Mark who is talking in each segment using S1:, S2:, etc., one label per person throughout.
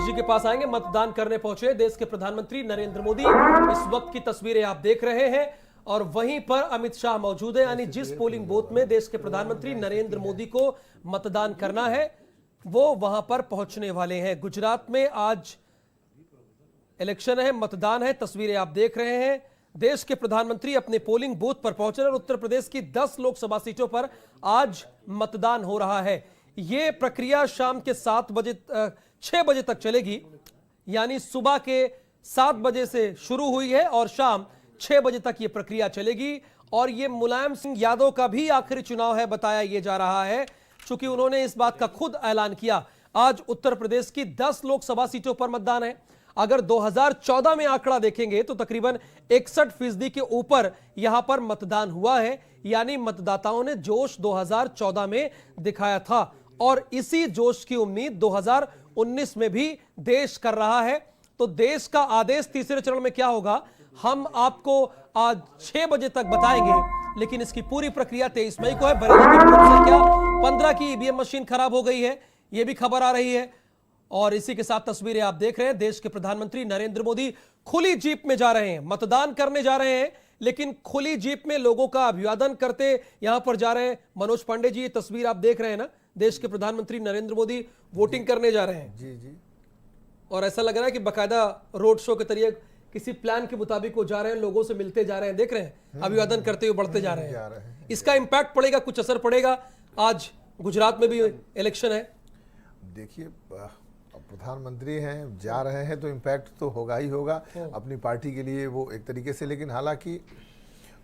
S1: जी के पास आएंगे। मतदान करने पहुंचे देश के प्रधानमंत्री नरेंद्र मोदी, इस वक्त की तस्वीरें आप देख रहे हैं, और वहीं पर अमित शाह मौजूद है। यानी जिस पोलिंग बूथ में देश के प्रधानमंत्री नरेंद्र मोदी को मतदान करना है वो वहां पर पहुंचने वाले हैं। गुजरात में आज इलेक्शन है, मतदान है, तस्वीरें आप देख रहे हैं। देश के प्रधानमंत्री अपने पोलिंग बूथ पर पहुंचे और उत्तर प्रदेश की 10 लोकसभा सीटों पर आज मतदान हो रहा है। यह प्रक्रिया शाम के 6 बजे तक चलेगी, यानी सुबह के 7 बजे से शुरू हुई है और शाम 6 बजे तक यह प्रक्रिया चलेगी। और यह मुलायम सिंह यादव का भी आखिरी चुनाव है बताया यह जा रहा है, चूंकि उन्होंने इस बात का खुद ऐलान किया। आज उत्तर प्रदेश की 10 लोकसभा सीटों पर मतदान है। अगर 2014 में आंकड़ा देखेंगे तो तकरीबन 61% के ऊपर यहां पर मतदान हुआ है, यानी मतदाताओं ने जोश 2014 में दिखाया था और इसी जोश की उम्मीद 2019 में भी देश कर रहा है। तो देश का आदेश तीसरे चरण में क्या होगा हम आपको आज 6 बजे तक बताएंगे, लेकिन इसकी पूरी प्रक्रिया 23 मई को है। बरेली की बूथ संख्या 15 की ईवीएम मशीन खराब हो गई है, यह भी खबर आ रही है। और इसी के साथ तस्वीरें आप देख रहे हैं, देश के प्रधानमंत्री नरेंद्र मोदी खुली जीप में जा रहे हैं, मतदान करने जा रहे हैं, लेकिन खुली जीप में लोगों का अभिवादन करते यहां पर जा रहे हैं। मनोज पांडे जी, ये तस्वीर आप देख रहे हैं ना, देश के प्रधानमंत्री नरेंद्र मोदी वोटिंग करने जा रहे हैं।
S2: जी जी।
S1: और ऐसा लग रहा है कि बाकायदा रोड शो के तरीके किसी प्लान के मुताबिक वो जा रहे हैं, लोगों से मिलते जा रहे हैं, देख रहे हैं, अभिवादन करते हुए बढ़ते जा रहे हैं। इसका इंपैक्ट पड़ेगा, कुछ असर पड़ेगा। आज गुजरात में भी इलेक्शन है।
S2: देखिए, प्रधानमंत्री हैं, जा रहे हैं, तो इम्पैक्ट तो होगा ही होगा अपनी पार्टी के लिए वो एक तरीके से। लेकिन हालांकि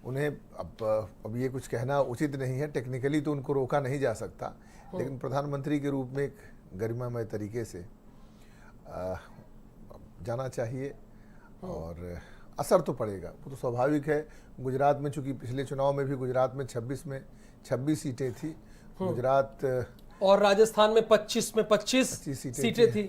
S2: उन्हें अब ये कुछ कहना उचित नहीं है, टेक्निकली तो उनको रोका नहीं जा सकता, लेकिन प्रधानमंत्री के रूप में एक गरिमामय तरीके से जाना चाहिए और असर तो पड़ेगा, वो तो स्वाभाविक है। गुजरात में चूंकि पिछले चुनाव में भी गुजरात में 26 सीटें थी गुजरात,
S1: और राजस्थान में 25 में 25 सीटें थी।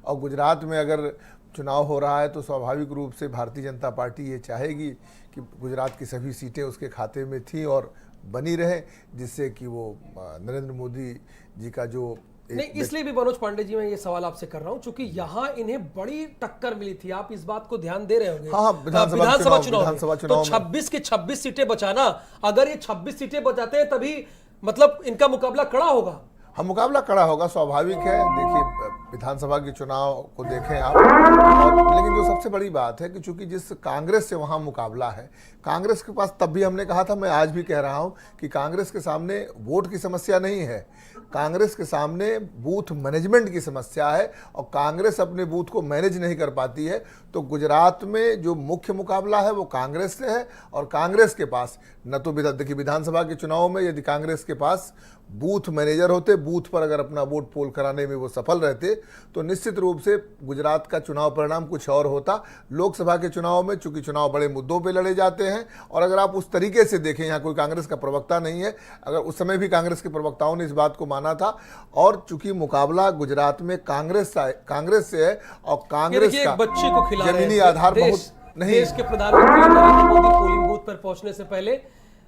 S2: और गुजरात में अगर चुनाव हो रहा है तो स्वाभाविक रूप से भारतीय जनता पार्टी ये चाहेगी कि गुजरात की सभी सीटें उसके खाते में थी और बनी रहे, जिससे कि वो नरेंद्र मोदी जी का जो
S1: नहीं, इसलिए भी मनोज पांडे जी मैं ये सवाल आपसे कर रहा हूं, चूंकि यहाँ इन्हें बड़ी टक्कर मिली थी, आप इस बात को ध्यान दे रहे होंगे।
S2: हाँ, विधानसभा चुनाव
S1: तो 26 की 26 सीटें बचाना, अगर ये 26 सीटें बचाते हैं तभी मतलब इनका मुकाबला कड़ा होगा।
S2: हम मुकाबला कड़ा होगा, स्वाभाविक है। देखिए, विधानसभा के चुनाव को देखें आप, और लेकिन जो सबसे बड़ी बात है कि चूंकि जिस कांग्रेस से वहां मुकाबला है, कांग्रेस के पास, तब भी हमने कहा था, मैं आज भी कह रहा हूं कि कांग्रेस के सामने वोट की समस्या नहीं है, कांग्रेस के सामने बूथ मैनेजमेंट की समस्या है और कांग्रेस अपने बूथ को मैनेज नहीं कर पाती है। तो गुजरात में जो मुख्य मुकाबला है वो कांग्रेस से है और कांग्रेस के पास न तो देखिए विधानसभा के चुनाव में यदि कांग्रेस के पास बूथ मैनेजर होते, बूथ पर अगर अपना वोट पोल कराने में वो सफल रहते, तो निश्चित रूप से गुजरात का चुनाव परिणाम कुछ और होता। लोकसभा के चुनाव में चूंकि चुनाव बड़े मुद्दों पे लड़े जाते हैं, और अगर आप उस तरीके से देखें, यहाँ कोई कांग्रेस का प्रवक्ता नहीं है, अगर उस समय भी कांग्रेस के प्रवक्ताओं ने इस बात को माना था, और चूंकि मुकाबला गुजरात में कांग्रेस से है और कांग्रेस का
S1: बच्ची को
S2: जमीनी आधार बहुत नहीं।
S1: देश के प्रधानमंत्री नरेंद्र मोदी पोलिंग बूथ पर पहुंचने से पहले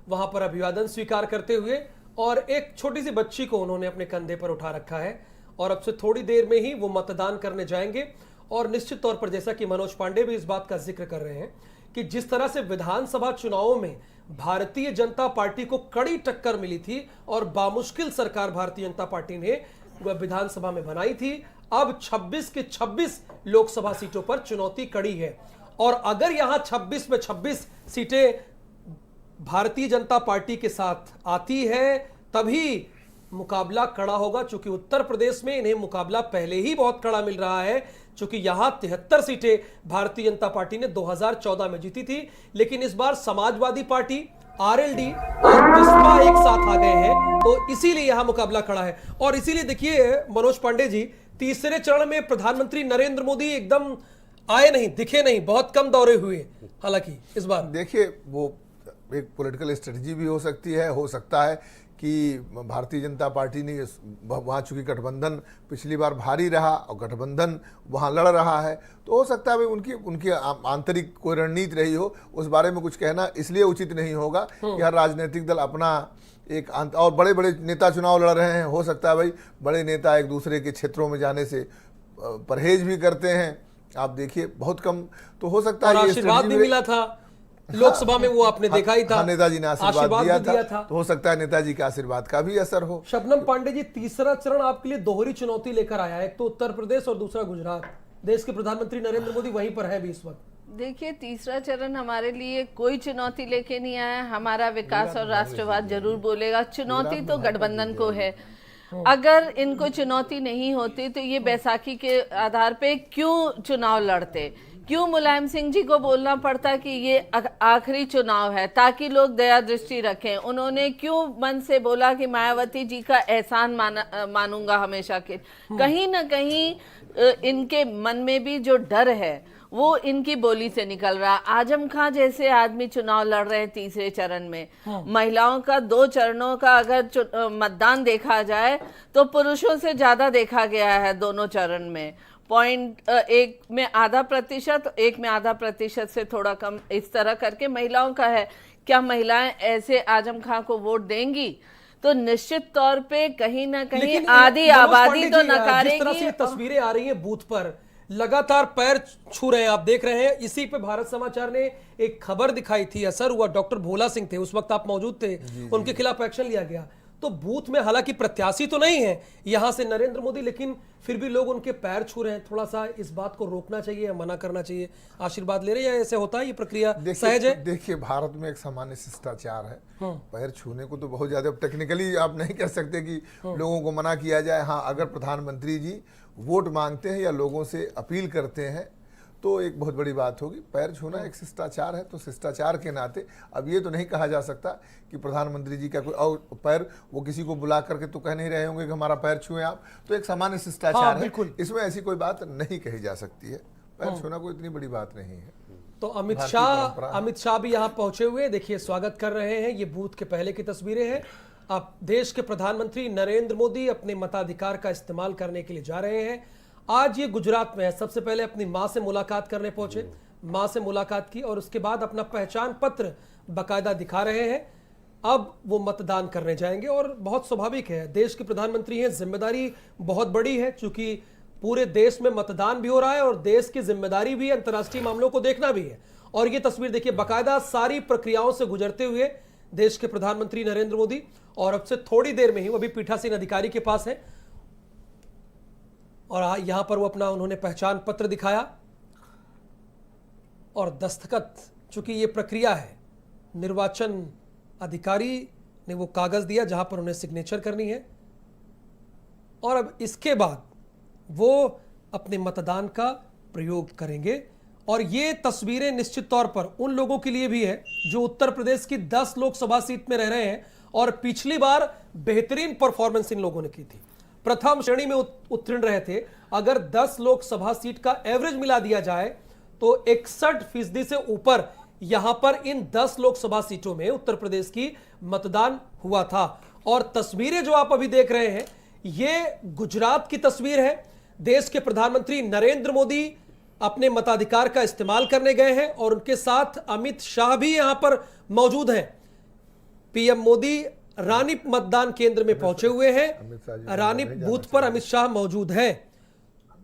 S1: वहां पर अभिवादन स्वीकार करते हुए और एक छोटी सी बच्ची को उन्होंने अपने कंधे पर उठा रखा है, और अब से थोड़ी देर में ही वो मतदान करने जाएंगे। और निश्चित तौर पर जैसा कि मनोज पांडे भी इस बात का जिक्र कर रहे हैं कि जिस तरह से विधानसभा चुनावों में भारतीय जनता पार्टी को कड़ी टक्कर मिली थी और बामुश्किल सरकार भारतीय जनता पार्टी ने विधानसभा में बनाई थी, अब 26 के 26 लोकसभा सीटों पर चुनौती कड़ी है। और अगर यहां 26 में 26 सीटें भारतीय जनता पार्टी के साथ आती है तभी मुकाबला कड़ा होगा, चूंकि उत्तर प्रदेश में इन्हें मुकाबला पहले ही बहुत कड़ा मिल रहा है, चूंकि यहां 73 सीटें भारतीय जनता पार्टी ने 2014 में जीती थी, लेकिन इस बार समाजवादी पार्टी, आरएलडी और बिस्पा एक साथ आ गए हैं, तो इसीलिए यहां मुकाबला कड़ा है। और इसीलिए देखिए मनोज पांडे जी, तीसरे चरण में प्रधानमंत्री नरेंद्र मोदी एकदम आए नहीं, दिखे नहीं, बहुत कम दौरे हुए। हालांकि इस बार
S2: देखिए, वो एक पॉलिटिकल स्ट्रेटजी भी हो सकता है कि भारतीय जनता पार्टी ने वहाँ चूंकि गठबंधन पिछली बार भारी रहा और गठबंधन वहाँ लड़ रहा है, तो हो सकता है भाई उनकी आंतरिक कोई रणनीति रही हो, उस बारे में कुछ कहना इसलिए उचित नहीं होगा कि हर राजनीतिक दल अपना एक और बड़े बड़े नेता चुनाव लड़ रहे हैं, हो सकता है भाई बड़े नेता एक दूसरे के क्षेत्रों में जाने से परहेज भी करते हैं, आप देखिए बहुत कम। तो हो सकता
S1: और
S2: है ये
S1: आशीर्वाद भी
S2: strategy
S1: मिला था लोकसभा में, वो आपने देखा ही था।
S2: हाँ, नेताजी ने आशीर्वाद
S1: भी
S2: दिया
S1: दिया
S2: था, तो हो सकता है नेताजी के आशीर्वाद का भी असर हो।
S1: शबनम पांडे जी, तीसरा चरण आपके लिए दोहरी चुनौती लेकर आया है, एक तो उत्तर प्रदेश और दूसरा गुजरात। देश के प्रधानमंत्री नरेंद्र मोदी वहीं पर है भी इस वक्त।
S3: देखिए, तीसरा चरण हमारे लिए कोई चुनौती लेके नहीं आया। हमारा विकास और राष्ट्रवाद जरूर बोलेगा। चुनौती तो गठबंधन को है। अगर इनको चुनौती नहीं होती तो ये बैसाखी के आधार पे क्यों चुनाव लड़ते, क्यों मुलायम सिंह जी को बोलना पड़ता कि ये आखिरी चुनाव है ताकि लोग दया दृष्टि रखें। उन्होंने क्यों मन से बोला कि मायावती जी का एहसान मानूंगा हमेशा के। कहीं ना कहीं इनके मन में भी जो डर है वो इनकी बोली से निकल रहा। आजम खां जैसे आदमी चुनाव लड़ रहे हैं तीसरे चरण में। महिलाओं का 2 चरणों का अगर मतदान देखा जाए तो पुरुषों से ज्यादा देखा गया है दोनों चरण में। एक में %.5, एक में %.5 से थोड़ा कम, इस तरह करके महिलाओं का है। क्या महिलाएं ऐसे आजम खां को वोट देंगी? तो निश्चित तौर पे कहीं ना कहीं आधी आबादी तो नकारेगी।
S1: जिस तरह से तस्वीरें आ रही हैं बूथ पर, लगातार पैर छू रहे हैं, आप देख रहे हैं। इसी पे भारत समाचार ने एक खबर दिखाई थी, असर हुआ। डॉक्टर भोला सिंह थे, उस वक्त आप मौजूद थे, उनके खिलाफ एक्शन लिया गया। तो बूथ में हालांकि प्रत्याशी तो नहीं है यहां से नरेंद्र मोदी, लेकिन फिर भी लोग उनके पैर छू रहे हैं। थोड़ा सा इस बात को रोकना चाहिए या मना करना चाहिए? आशीर्वाद ले रहे हैं या ऐसे होता है, ये प्रक्रिया सहज है?
S2: देखिए, भारत में एक सामान्य शिष्टाचार है। पैर छूने को तो बहुत ज्यादा टेक्निकली आप नहीं कह सकते कि लोगों को मना किया जाए। हाँ, अगर प्रधानमंत्री जी वोट मांगते हैं या लोगों से अपील करते हैं तो एक बहुत बड़ी बात होगी। पैर छूना एक शिष्टाचार है, तो शिष्टाचार के नाते अब ये तो नहीं कहा जा सकता कि प्रधानमंत्री जी का कोई और पैर, वो किसी को बुला करके तो कह नहीं रहे होंगे कि हमारा पैर छुएं आप। तो एक सामान्य शिष्टाचार है, इसमें ऐसी कोई बात नहीं कही जा सकती है। पैर छूना कोई इतनी बड़ी बात नहीं है।
S1: तो अमित शाह भी यहाँ पहुंचे हुए, देखिए स्वागत कर रहे हैं। ये बूथ के पहले की तस्वीरें हैं। अब देश के प्रधानमंत्री नरेंद्र मोदी अपने मताधिकार का इस्तेमाल करने के लिए जा रहे हैं। आज ये गुजरात में है। सबसे पहले अपनी मां से मुलाकात करने पहुंचे, मां से मुलाकात की और उसके बाद अपना पहचान पत्र बाकायदा दिखा रहे हैं। अब वो मतदान करने जाएंगे और बहुत स्वाभाविक है, देश के प्रधानमंत्री हैं, जिम्मेदारी बहुत बड़ी है, चूंकि पूरे देश में मतदान भी हो रहा है और देश की जिम्मेदारी भी अंतर्राष्ट्रीय मामलों को देखना भी है। और ये तस्वीर देखिए, बाकायदा सारी प्रक्रियाओं से गुजरते हुए देश के प्रधानमंत्री नरेंद्र मोदी, और अब से थोड़ी देर में ही वो अभी पीठासीन अधिकारी के पास है और यहां पर वो अपना उन्होंने पहचान पत्र दिखाया और दस्तखत, चूंकि ये प्रक्रिया है, निर्वाचन अधिकारी ने वो कागज दिया जहां पर उन्हें सिग्नेचर करनी है और अब इसके बाद वो अपने मतदान का प्रयोग करेंगे। और ये तस्वीरें निश्चित तौर पर उन लोगों के लिए भी है जो उत्तर प्रदेश की 10 लोकसभा सीट में रह रहे हैं और पिछली बार बेहतरीन परफॉर्मेंस इन लोगों ने की थी, प्रथम श्रेणी में उत्तीर्ण रहे थे। अगर 10 लोकसभा सीट का एवरेज मिला दिया जाए तो 61% से ऊपर यहां पर इन 10 लोकसभा सीटों में उत्तर प्रदेश की मतदान हुआ था। और तस्वीरें जो आप अभी देख रहे हैं, ये गुजरात की तस्वीर है। देश के प्रधानमंत्री नरेंद्र मोदी अपने मताधिकार का इस्तेमाल करने गए हैं और उनके साथ अमित शाह भी यहां पर मौजूद हैं। पीएम मोदी रानी मतदान केंद्र में पहुंचे हुए हैं। रानी बूथ पर अमित शाह मौजूद हैं।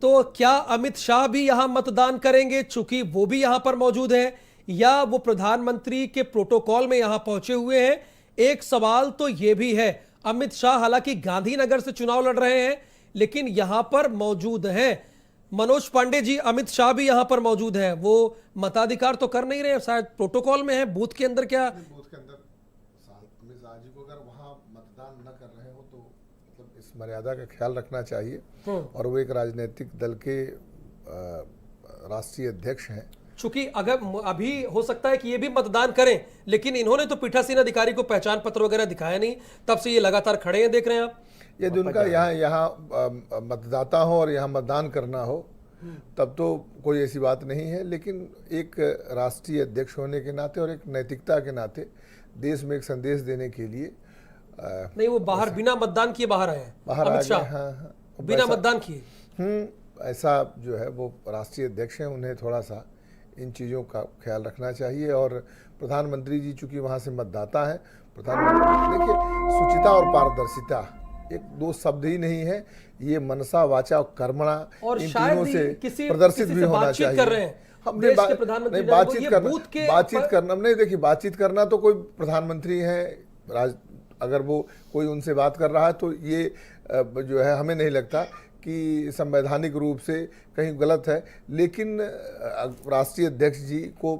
S1: तो क्या अमित शाह भी यहां मतदान करेंगे चूंकि वो भी यहां पर मौजूद हैं, या वो प्रधानमंत्री के प्रोटोकॉल में यहां पहुंचे हुए हैं? एक सवाल तो यह भी है। अमित शाह हालांकि गांधीनगर से चुनाव लड़ रहे हैं लेकिन यहां पर मौजूद हैं। मनोज पांडे जी, अमित शाह भी यहां पर मौजूद हैं, वो मताधिकार तो कर नहीं रहे, शायद प्रोटोकॉल में है बूथ के अंदर। क्या
S2: बूथ के अंदर अमित शाह जी को अगर वहां मतदान न कर रहे हो तो मतलब इस मर्यादा का ख्याल रखना चाहिए। और वो एक राजनीतिक दल के राष्ट्रीय अध्यक्ष हैं।
S1: चूंकि अगर अभी हो सकता है कि ये भी मतदान करें, लेकिन इन्होंने तो पीठासीन अधिकारी को पहचान पत्र वगैरह दिखाया नहीं, तब से ये लगातार खड़े हैं, देख रहे हैं आप।
S2: यदि उनका यहाँ मतदाता हो और यहाँ मतदान करना हो तब तो कोई ऐसी बात नहीं है, लेकिन एक राष्ट्रीय अध्यक्ष होने के नाते और एक नैतिकता के नाते देश में एक संदेश देने के लिए
S1: नहीं, वो बाहर बिना मतदान किए बाहर आए हैं,
S2: बाहर आ गए।
S1: हाँ, बिना मतदान किए।
S2: ऐसा जो है वो राष्ट्रीय अध्यक्ष हैं, उन्हें थोड़ा सा इन चीज़ों का ख्याल रखना चाहिए। और प्रधानमंत्री जी चूंकि वहाँ से मतदाता हैं, प्रधानमंत्री देखिए शुचिता और पारदर्शिता एक दो शब्द ही नहीं है, ये मनसा वाचा और कर्मणा
S1: और
S2: इन
S1: शायद
S2: तीनों से
S1: किसी
S2: प्रदर्शित
S1: किसी
S2: भी
S1: से
S2: होना
S1: बातचीत
S2: चाहिए।
S1: कर रहे हैं
S2: हमने
S1: देश के प्रधानमंत्री
S2: नहीं, बातचीत
S1: ये
S2: करना,
S1: बूथ के
S2: बातचीत करना नहीं, देखिए बातचीत करना तो कोई प्रधानमंत्री है अगर वो कोई उनसे बात कर रहा है तो ये जो है हमें नहीं लगता कि संवैधानिक रूप से कहीं गलत है। लेकिन राष्ट्रीय अध्यक्ष जी को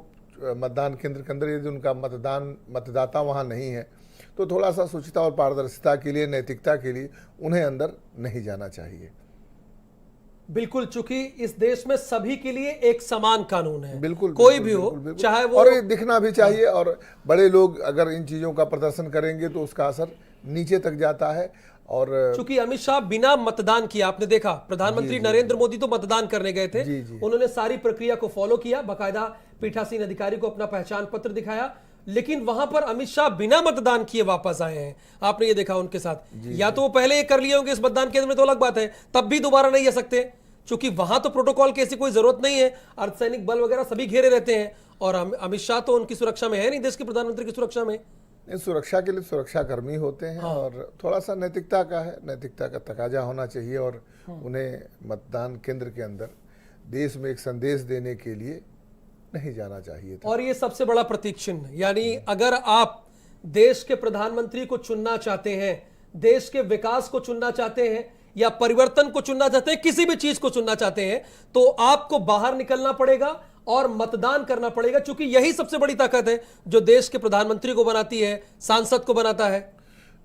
S2: मतदान केंद्र के अंदर यदि उनका मतदाता वहाँ नहीं है तो थोड़ा सा शुचिता और पारदर्शिता के लिए, नैतिकता के लिए उन्हें अंदर नहीं जाना चाहिए।
S1: बिल्कुल, चूंकि इस देश में सभी के लिए एक समान कानून है,
S2: बिल्कुल
S1: कोई
S2: बिल्कुल,
S1: भी हो,
S2: बिल्कुल, बिल्कुल।
S1: चाहे वो,
S2: और ये दिखना भी चाहिए। और बड़े लोग अगर इन चीजों का प्रदर्शन करेंगे तो उसका असर नीचे तक जाता है। और
S1: चूंकि अमित शाह बिना मतदान किया, आपने देखा प्रधानमंत्री नरेंद्र मोदी तो मतदान करने गए थे, उन्होंने सारी प्रक्रिया को फॉलो किया, बाकायदा पीठासीन अधिकारी को अपना पहचान पत्र दिखाया, लेकिन वहां पर अमित शाह बिना मतदान किए वापस आए हैं। आपने ये देखा उनके साथ, या तो वो पहले ये कर लिए होंगे इस मतदान केंद्र में तो अलग बात है, तब भी दोबारा नहीं आ सकते, क्योंकि वहां तो प्रोटोकॉल की ऐसी कोई जरूरत नहीं है, अर्धसैनिक बल वगैरह सभी घेरे रहते हैं, और अमित शाह तो उनकी सुरक्षा में है नहीं, देश के प्रधानमंत्री की सुरक्षा में।
S2: सुरक्षा के लिए सुरक्षा कर्मी होते हैं। हाँ। और थोड़ा सा नैतिकता का है, नैतिकता का तकाजा होना चाहिए। और उन्हें मतदान केंद्र के अंदर देश में एक संदेश देने के लिए नहीं जाना चाहिए था।
S1: और ये सबसे बड़ा प्रतीक चिन्ह, यानी अगर आप देश के प्रधानमंत्री को चुनना चाहते हैं, देश के विकास को चुनना चाहते हैं, या परिवर्तन को चुनना चाहते हैं, किसी भी चीज को चुनना चाहते हैं, तो आपको बाहर निकलना पड़ेगा और मतदान करना पड़ेगा, क्योंकि यही सबसे बड़ी ताकत है जो देश के प्रधानमंत्री को बनाती है, सांसद को बनाता है।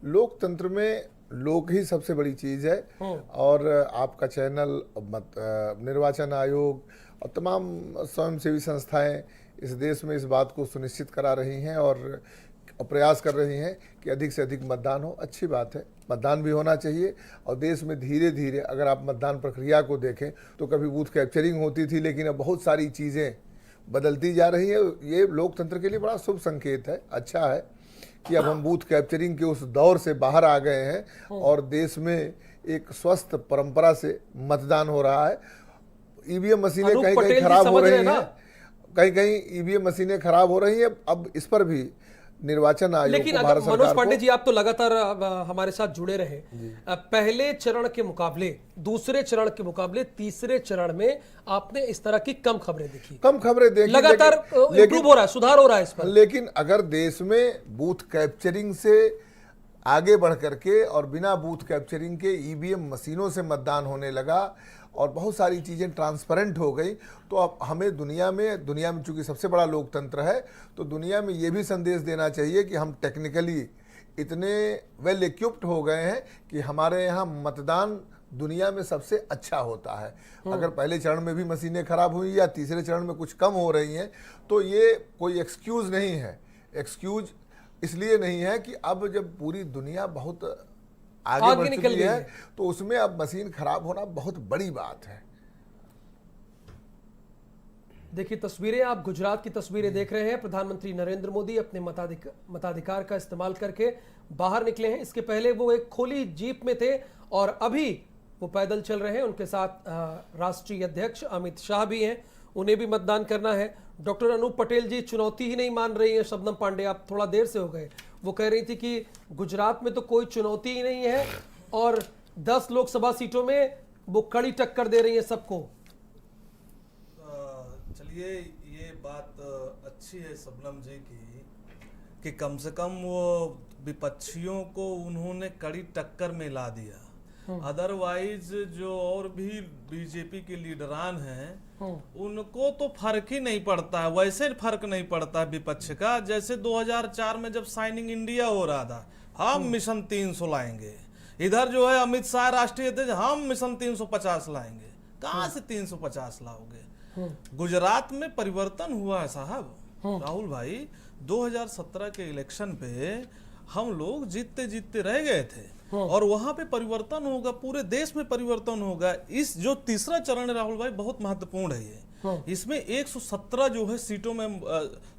S2: लोकतंत्र में लोग ही सबसे बड़ी चीज है। और आपका चैनल, निर्वाचन आयोग और तमाम स्वयंसेवी संस्थाएं इस देश में इस बात को सुनिश्चित करा रही हैं और प्रयास कर रही हैं कि अधिक से अधिक मतदान हो। अच्छी बात है, मतदान भी होना चाहिए। और देश में धीरे धीरे अगर आप मतदान प्रक्रिया को देखें तो कभी बूथ कैप्चरिंग होती थी, लेकिन अब बहुत सारी चीज़ें बदलती जा रही है। ये लोकतंत्र के लिए बड़ा शुभ संकेत है, अच्छा है कि अब हम बूथ कैप्चरिंग के उस दौर से बाहर आ गए हैं और देश में एक स्वस्थ परंपरा से मतदान हो रहा है। ईवीएम मशीनें कहीं कहीं खराब हो रही हैं, कहीं कहीं ईवीएम मशीनें खराब हो रही हैं। अब इस पर भी निर्वाचन आयोग,
S1: लेकिन अगर मनोज पांडे जी, आप तो लगातार हमारे साथ जुड़े रहे, पहले चरण के मुकाबले, दूसरे चरण के मुकाबले, तीसरे चरण में आपने इस तरह की कम खबरें देखी, लगातार इंप्रूव हो रहा है, सुधार हो रहा है इस पर।
S2: लेकिन अगर देश में बूथ कैप्चरिंग से आगे बढ़ करके और बिना बूथ कैप्चरिंग के ईवीएम मशीनों से मतदान होने लगा और बहुत सारी चीज़ें ट्रांसपेरेंट हो गई, तो अब हमें दुनिया में चूंकि सबसे बड़ा लोकतंत्र है, तो दुनिया में ये भी संदेश देना चाहिए कि हम टेक्निकली इतने वेल इक्विप्ड हो गए हैं कि हमारे यहाँ मतदान दुनिया में सबसे अच्छा होता है। अगर पहले चरण में भी मशीनें खराब हुई या तीसरे चरण में कुछ कम हो रही हैं तो ये कोई एक्सक्यूज़ नहीं है। एक्सक्यूज इसलिए नहीं है कि अब जब पूरी दुनिया बहुत आगे बढ़ चुकी है तो उसमें अब मशीन खराब होना बहुत बड़ी बात है।
S1: देखिए तस्वीरें, आप गुजरात की तस्वीरें देख रहे हैं। प्रधानमंत्री नरेंद्र मोदी अपने मताधिकार का इस्तेमाल करके बाहर निकले हैं। इसके पहले वो एक खोली जीप में थे और अभी वो पैदल चल रहे हैं। उनके साथ राष्ट्रीय अध्यक्ष अमित शाह भी हैं, उन्हें भी मतदान करना है। डॉक्टर अनूप पटेल जी चुनौती ही नहीं मान रही है। शबनम पांडे, आप थोड़ा देर से हो गए, वो कह रही थी कि गुजरात में तो कोई चुनौती ही नहीं है और 10 लोकसभा सीटों में वो कड़ी टक्कर दे रही है सबको।
S4: चलिए, ये बात अच्छी है शबनम जी की कि कम से कम वो विपक्षियों को उन्होंने कड़ी टक्कर में ला दिया। अदरवाइज जो और भी बीजेपी के लीडरान हैं उनको तो फर्क ही नहीं पड़ता है, वैसे फर्क नहीं पड़ता है विपक्ष का। जैसे 2004 में जब साइनिंग इंडिया हो रहा था, हम मिशन 300 लाएंगे, इधर जो है अमित शाह राष्ट्रीय अध्यक्ष, हम मिशन 350 लाएंगे। कहां से 350 लाओगे? गुजरात में परिवर्तन हुआ है साहब। राहुल भाई, 2017 के इलेक्शन पे हम लोग जीतते जीतते रह गए थे और वहां पे परिवर्तन होगा, पूरे देश में परिवर्तन होगा। इस जो तीसरा चरण है राहुल भाई, बहुत महत्वपूर्ण है ये। इसमें 117 जो है सीटों में,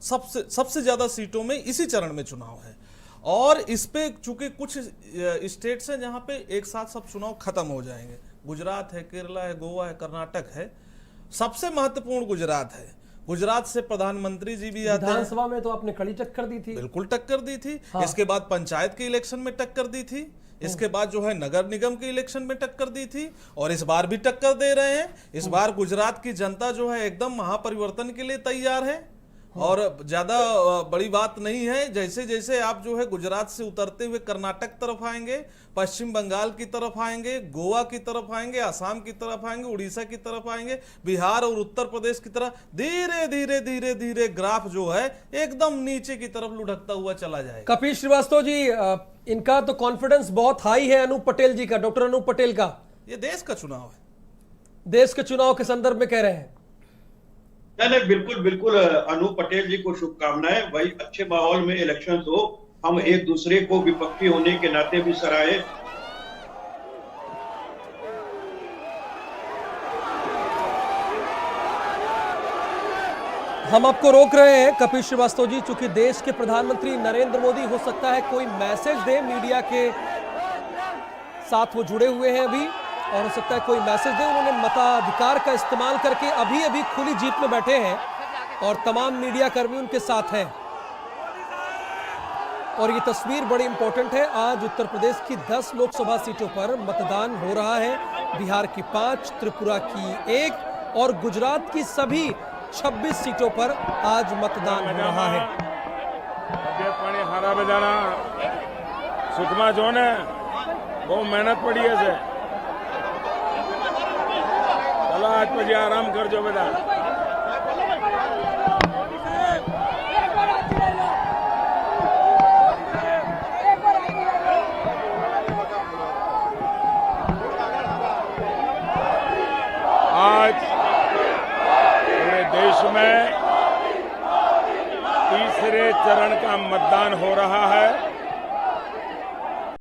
S4: सबसे ज्यादा सीटों में इसी चरण में चुनाव है। और इस पे चूंकि कुछ स्टेट्स हैं जहां पे एक साथ सब चुनाव खत्म हो जाएंगे। गुजरात है, केरला है, गोवा है, कर्नाटक है। सबसे महत्वपूर्ण गुजरात है। गुजरात से प्रधानमंत्री जी भी आते हैं।
S1: विधानसभा में तो आपने कड़ी टक्कर दी थी।
S4: बिल्कुल टक्कर दी थी। इसके बाद पंचायत के इलेक्शन में टक्कर दी थी। इसके बाद जो है नगर निगम के इलेक्शन में टक्कर दी थी और इस बार भी टक्कर दे रहे हैं। इस बार गुजरात की जनता जो है एकदम महापरिवर्तन के लिए तैयार है और ज्यादा बड़ी बात नहीं है। जैसे जैसे आप जो है गुजरात से उतरते हुए कर्नाटक तरफ आएंगे, पश्चिम बंगाल की तरफ आएंगे, गोवा की तरफ आएंगे, असम की तरफ आएंगे, उड़ीसा की तरफ आएंगे, बिहार और उत्तर प्रदेश की तरफ धीरे धीरे धीरे धीरे ग्राफ जो है एकदम नीचे की तरफ लुढ़कता हुआ चला जाएगा।
S1: कपिल श्रीवास्तव जी, इनका तो कॉन्फिडेंस बहुत हाई है, अनूप पटेल जी का, डॉक्टर अनूप पटेल का।
S4: ये देश का चुनाव है,
S1: देश के चुनाव के संदर्भ में कह रहे हैं।
S5: नहीं, बिल्कुल बिल्कुल अनूप पटेल जी को शुभकामनाएं। वही अच्छे माहौल में इलेक्शन हो, हम एक दूसरे को विपक्षी होने के नाते भी सराहे।
S1: हम आपको रोक रहे हैं कपिल श्रीवास्तव जी, चूंकि देश के प्रधानमंत्री नरेंद्र मोदी हो सकता है कोई मैसेज दे, मीडिया के साथ वो जुड़े हुए हैं अभी, और हो सकता है कोई मैसेज दे। उन्होंने मताधिकार का इस्तेमाल करके अभी अभी खुली जीप में बैठे हैं और तमाम मीडिया कर्मी उनके साथ हैं। और ये तस्वीर बड़ी इंपॉर्टेंट है। आज उत्तर प्रदेश की 10 लोकसभा सीटों पर मतदान हो रहा है, बिहार की 5, त्रिपुरा की 1 और गुजरात की सभी 26 सीटों पर आज मतदान हो रहा है।
S6: हारा बजाना सुखमा जो ने बहुत मेहनत पड़ी है से, चलो आज પછી आराम कर जो बेटा। आज पूरे देश में तीसरे चरण का मतदान हो रहा है।